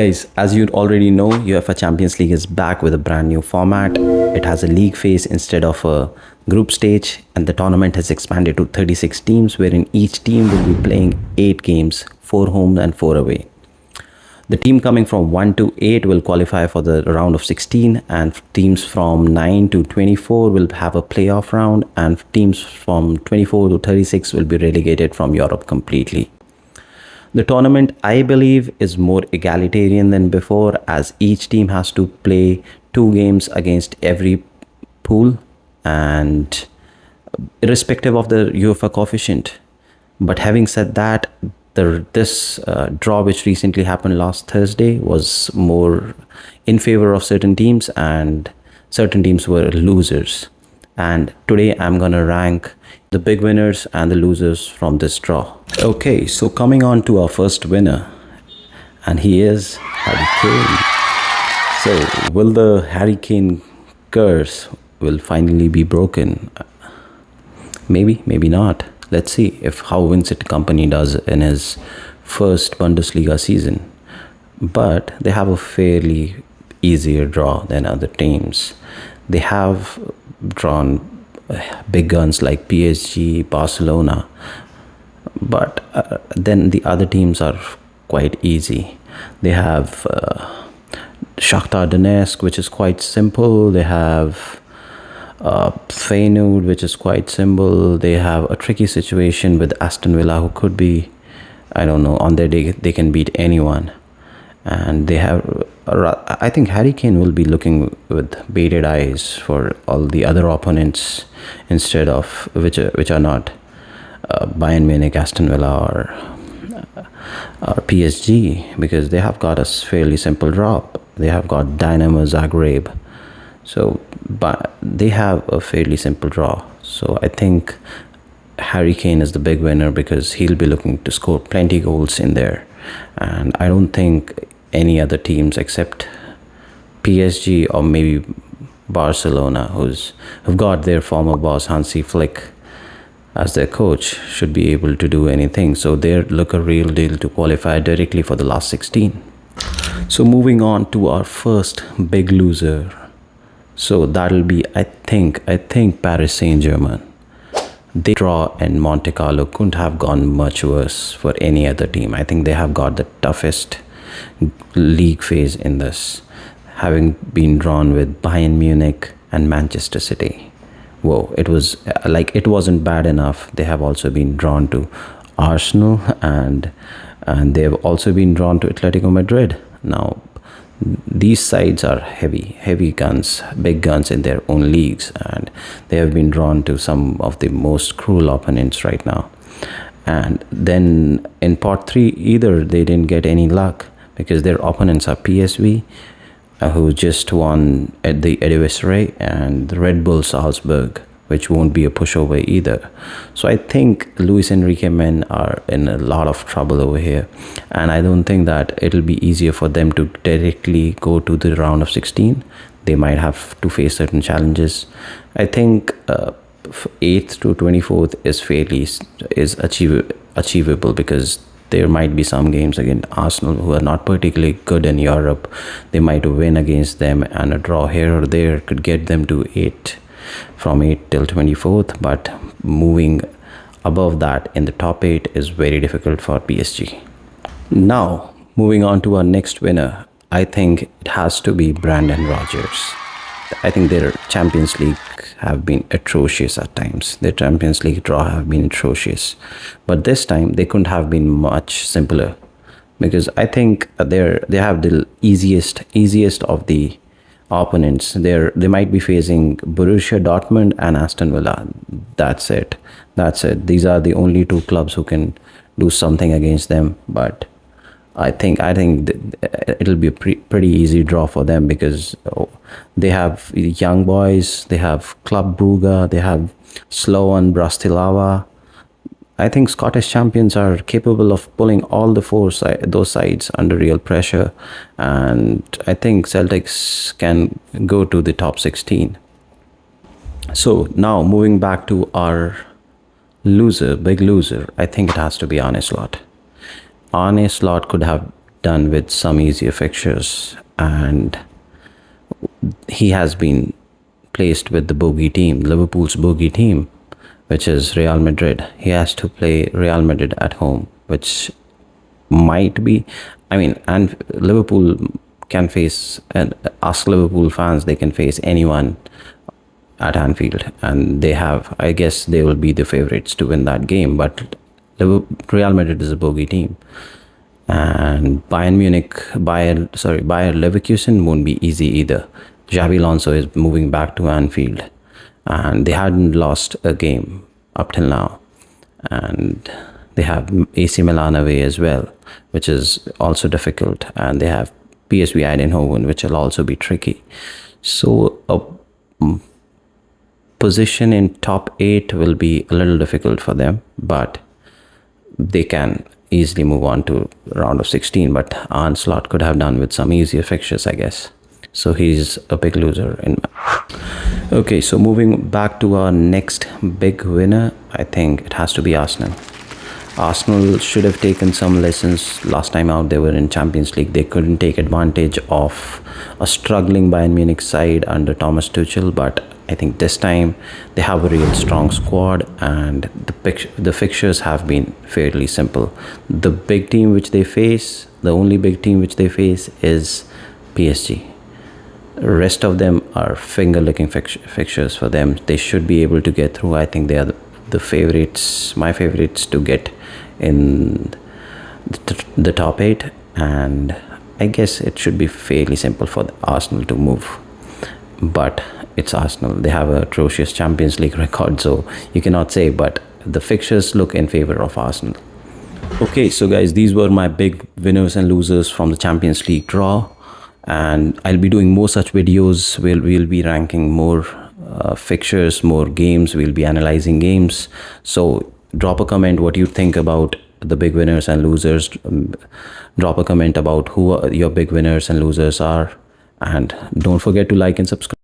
Guys, as you already know, UEFA Champions League is back with a brand new format. It has a league phase instead of a group stage, and the tournament has expanded to 36 teams, wherein each team will be playing 8 games, 4 home and 4 away. The team coming from 1 to 8 will qualify for the round of 16, and teams from 9 to 24 will have a playoff round, and teams from 24 to 36 will be relegated from Europe completely. The tournament, I believe, is more egalitarian than before, as each team has to play 2 games against every pool, and irrespective of the UEFA coefficient. But having said that, this draw which recently happened last Thursday was more in favor of certain teams, and certain teams were losers. And today I'm gonna rank the big winners and the losers from this draw. Okay, so coming on to our first winner, and he is Harry Kane. So will the Harry Kane curse will finally be broken? Maybe, maybe not. Let's see if how Vincent Kompany does in his first Bundesliga season. But they have a fairly easier draw than other teams. They have drawn big guns like PSG, Barcelona, but then the other teams are quite easy. They have Shakhtar Donetsk, which is quite simple. They have Feyenoord, which is quite simple. They have a tricky situation with Aston Villa, who could be, I don't know, on their day they can beat anyone. And they have, I think Harry Kane will be looking with bated eyes for all the other opponents instead of which are not Bayern Munich, Aston Villa, or PSG, because they have got a fairly simple draw. They have got Dynamo Zagreb, so but they have a fairly simple draw. So I think Harry Kane is the big winner because he'll be looking to score plenty goals in there, and I don't think any other teams except PSG or maybe Barcelona, who've got their former boss Hansi Flick as their coach, should be able to do anything. So they look a real deal to qualify directly for the last 16. So moving on to our first big loser. So that'll be, I think Paris Saint-Germain. They draw in Monte Carlo couldn't have gone much worse for any other team. I think they have got the toughest league phase in this, having been drawn with Bayern Munich and Manchester City. Whoa, it was like, it wasn't bad enough. They have also been drawn to Arsenal, and they have also been drawn to Atletico Madrid. Now these sides are heavy guns, big guns in their own leagues, and they have been drawn to some of the most cruel opponents right now. And then in part 3, either they didn't get any luck because their opponents are PSV, who just won at the Eredivisie, and the Red Bull Salzburg, which won't be a pushover either. So I think Luis Enrique men are in a lot of trouble over here, and I don't think that it'll be easier for them to directly go to the round of 16. They might have to face certain challenges. I think 8th to 24th is achievable because there might be some games against Arsenal, who are not particularly good in Europe. They might win against them, and a draw here or there could get them to 8, from 8 till 24th. But moving above that in the top 8 is very difficult for PSG. Now, moving on to our next winner, I think it has to be Brendan Rodgers. I think their Champions League have been atrocious at times. Their Champions League draw have been atrocious. But this time, they couldn't have been much simpler, because I think they have the easiest of the opponents. They might be facing Borussia Dortmund and Aston Villa. That's it. These are the only 2 clubs who can do something against them. But I think it'll be a pretty easy draw for them, because they have young boys, they have Club Brugge, they have Slovan Bratislava. I think Scottish champions are capable of pulling all those sides under real pressure, and I think Celtics can go to the top 16. So now moving back to our big loser, I think it has to be Arne Slot. Arne Slot could have done with some easier fixtures, and he has been placed with the bogey team, Liverpool's bogey team, which is Real Madrid. He has to play Real Madrid at home, which might be, I mean, and Liverpool can face, and ask Liverpool fans, they can face anyone at Anfield, and they have, I guess they will be the favorites to win that game. But Real Madrid is a bogey team, and Bayer Leverkusen won't be easy either. Xabi Alonso is moving back to Anfield, and they hadn't lost a game up till now, and they have AC Milan away as well, which is also difficult, and they have PSV Eindhoven, which will also be tricky. So a position in top 8 will be a little difficult for them, but they can easily move on to round of 16. But Arne Slot could have done with some easier fixtures, I guess. So he's a big loser in. Okay, so moving back to our next big winner, I think it has to be Arsenal. Arsenal should have taken some lessons. Last time out, they were in Champions League. They couldn't take advantage of a struggling Bayern Munich side under Thomas Tuchel, but I think this time they have a real strong squad, and the fixtures have been fairly simple. The big team which they face, the only big team which they face is PSG. Rest of them are finger-licking fixtures for them. They should be able to get through. I think they are the favorites, my favorites, to get in the top 8, and I guess it should be fairly simple for Arsenal to move. But it's Arsenal. They have a atrocious Champions League record, so you cannot say, but the fixtures look in favor of Arsenal. Okay, so guys, these were my big winners and losers from the Champions League draw, and I'll be doing more such videos. We'll be ranking more fixtures, more games. We'll be analyzing games. So drop a comment what you think about the big winners and losers. Drop a comment about who your big winners and losers are, and don't forget to like and subscribe.